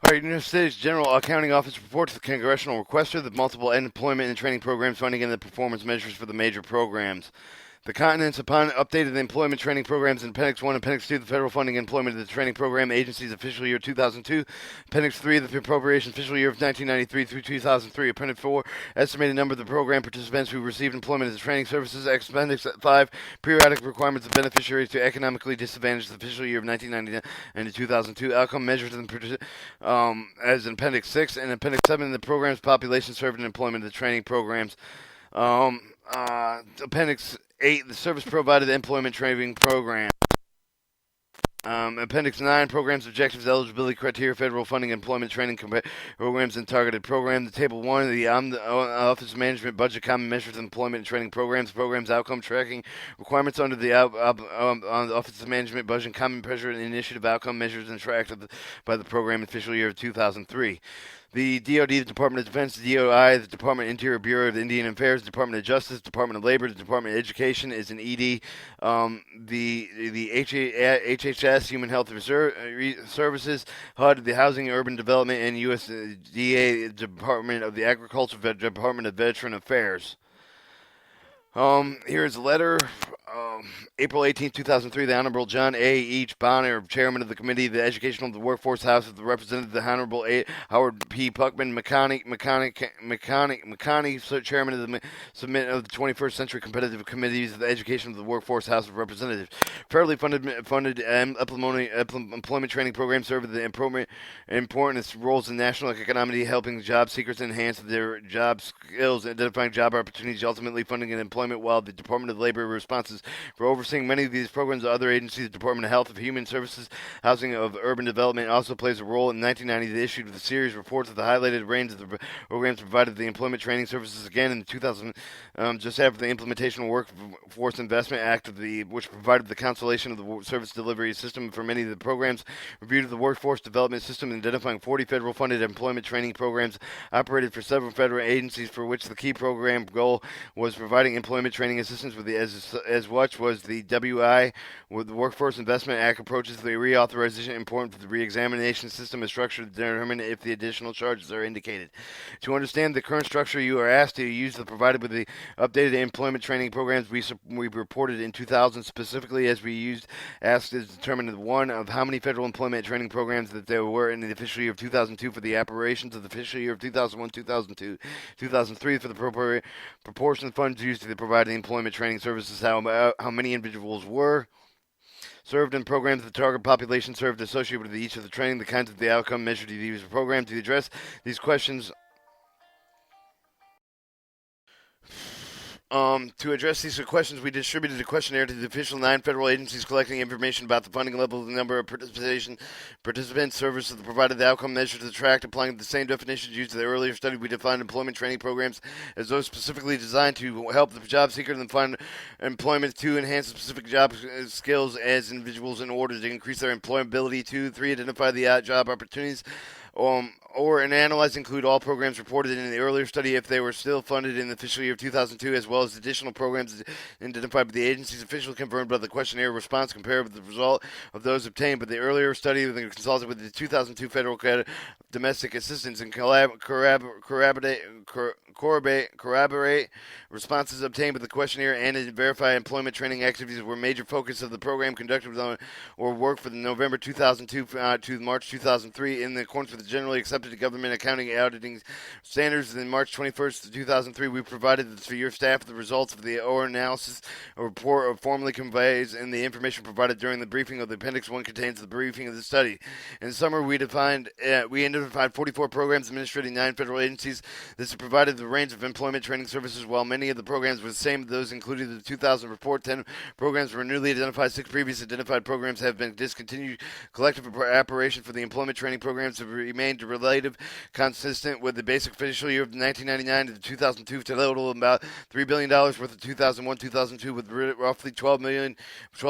All right, United States General Accounting Office report to the Congressional Requester the multiple employment and training programs funding and the performance measures for the major programs. The continents, upon updated employment training programs in Appendix 1 and Appendix 2, the federal funding and employment of the training program agencies official year 2002, Appendix 3, the appropriation official year of 1993 through 2003, Appendix 4, estimated number of the program participants who received employment as training services, Appendix 5, periodic requirements of beneficiaries to economically disadvantaged the official year of 1999 and 2002, outcome measures as in Appendix 6, and Appendix 7, the program's population served in employment of the training programs. Appendix 8, the service provided employment training program. Appendix 9, programs, objectives, eligibility criteria, federal funding, employment training programs, and targeted program. The Table 1, the Office Management Budget Common Measures, employment and training programs, outcome tracking, requirements under the Office of Management Budget Common Measure and Initiative outcome measures and tracked by the program official year of 2003. The DoD, the Department of Defense, the DOI, the Department of Interior, Bureau of Indian Affairs, the Department of Justice, Department of Labor, the Department of Education is an ED. The HHS, Human Health Services, HUD, the Housing and Urban Development, and USDA, Department of the Agriculture, Department of Veteran Affairs. Here's a letter. April 18, 2003, the Honorable John A. H. Bonner, Chairman of the Committee of the Education of the Workforce House of the Representative, the Honorable Howard P. Puckman, Chairman of the Submit of the 21st Century Competitive Committees of the Education of the Workforce House of Representatives. Federally funded employment training programs serve the important roles in national economy, helping job seekers enhance their job skills, identifying job opportunities, ultimately funding and employment, while the Department of Labor responses for overseeing many of these programs. Other agencies, the Department of Health and Human Services, Housing of Urban Development, also plays a role. In 1990, they issued a series of reports of the highlighted range of the programs provided the employment training services. Again, in 2000, just after the Implementation of Workforce Investment Act, which provided the consolidation of the service delivery system for many of the programs, reviewed the workforce development system, identifying 40 federal-funded employment training programs operated for several federal agencies, for which the key program goal was providing employment training assistance with as much was the WI, with the Workforce Investment Act approaches the reauthorization important for the reexamination system is structured to determine if the additional charges are indicated. To understand the current structure, you are asked to use the provided with the updated employment training programs we reported in 2000, specifically as we asked to determine one of how many federal employment training programs that there were in the official year of 2002 for the operations of the official year of 2001, 2002, 2003 for the proportion of funds used to provide the employment training services, how many individuals were served in programs, the target population served associated with each of the training, the kinds of the outcome measured to use the program. To address these questions, we distributed a questionnaire to the official 9 federal agencies collecting information about the funding level, the number of participants, service of the provided the outcome measures to the tract, applying the same definitions used to the earlier study. We defined employment training programs as those specifically designed to help the job seeker and find employment, to enhance specific job skills as individuals in order to increase their employability, 2, 3, identify the job opportunities, or and analyze include all programs reported in the earlier study if they were still funded in the official year of 2002, as well as additional programs identified by the agency's officially confirmed by the questionnaire response compared with the result of those obtained by the earlier study, and consulted with the 2002 Federal Domestic Assistance and corroborate responses obtained with the questionnaire and verify employment training activities were major focus of the program conducted or work for the November 2002 to March 2003 in accordance with the generally accepted government accounting and auditing standards. In March 21st, 2003, we provided for your staff the results of the analysis report or formally conveys and the information provided during the briefing of the Appendix 1 contains the briefing of the study. In summer, we identified 44 programs administrating 9 federal agencies. This provided the range of employment training services, while many of the programs were the same. Those included in the 2000 report. 10 programs were newly identified. 6 previously identified programs have been discontinued. Collective operation for the employment training programs have remained relative consistent with the basic official year of 1999 to 2002, to total about $3 billion worth of 2001-2002, with roughly $12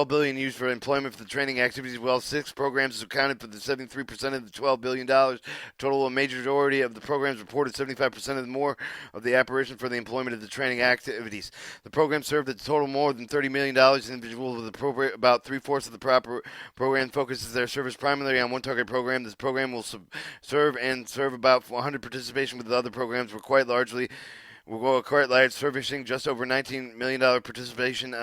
billion used for employment for the training activities. Well, 6 programs accounted for the 73% of the $12 billion. Total, a majority of the programs reported 75% of the more of the operation for the employment of the training activities. The program served a total more than $30 million individuals with about 3/4 of the proper program focuses their service primarily on one target program. This program will serve about 100 participation with the other programs were quite largely. We'll go quite large, servicing just over $19 million participation.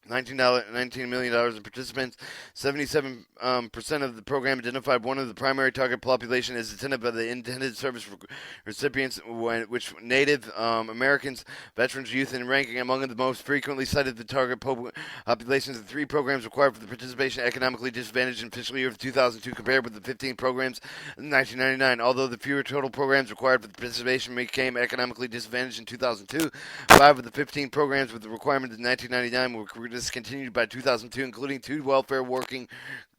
$19 million in participants. 77% of the program identified one of the primary target population as intended by the intended service recipients, which Native Americans, veterans, youth, and ranking among the most frequently cited the target populations. The 3 programs required for the participation economically disadvantaged in fiscal year of 2002 compared with the 15 programs in 1999. Although the fewer total programs required for the participation became economically disadvantaged in 2002, 5 of the 15 programs with the requirement in 1999 were discontinued by 2002, including 2 welfare working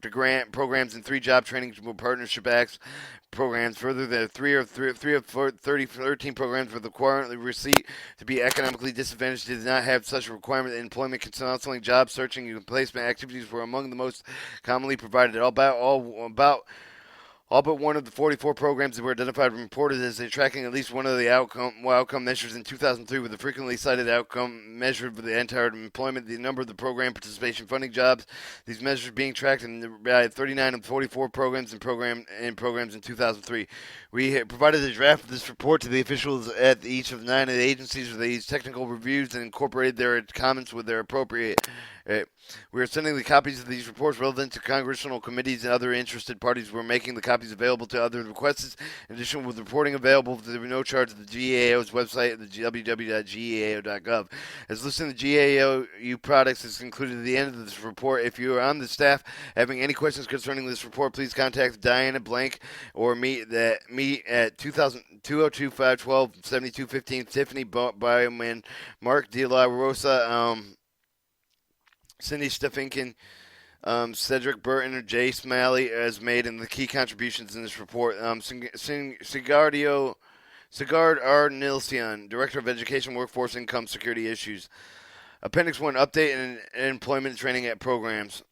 grant programs and 3 job training partnership acts programs. Further, the 3 of 13 programs with the requirement receipt to be economically disadvantaged did not have such a requirement. Employment counseling, job searching, and placement activities were among the most commonly provided. All but one of the 44 programs that were identified and reported as tracking at least one of the outcome measures in 2003, with the frequently cited outcome measured for the entire employment, the number of the program participation funding jobs. These measures being tracked by 39 of 44 programs and programs in 2003. We provided a draft of this report to the officials at each of the 9 of the agencies with these technical reviews and incorporated their comments with their appropriate. We are sending the copies of these reports relevant to congressional committees and other interested parties. We're making the copies available to other requests. In addition, with reporting available to no charge at the GAO's website at www.gao.gov. As listed in the GAO products is included at the end of this report. If you are on the staff having any questions concerning this report, please contact Diana Blank or me at 202-512-7215, Tiffany Bioman, Mark De La Rosa, Cindy Stefankin, Cedric Burton, or Jay Smalley as made in the key contributions in this report. Sigard R. Nilsson, Director of Education, Workforce, Income Security Issues. Appendix 1, Update and Employment Training at Programs.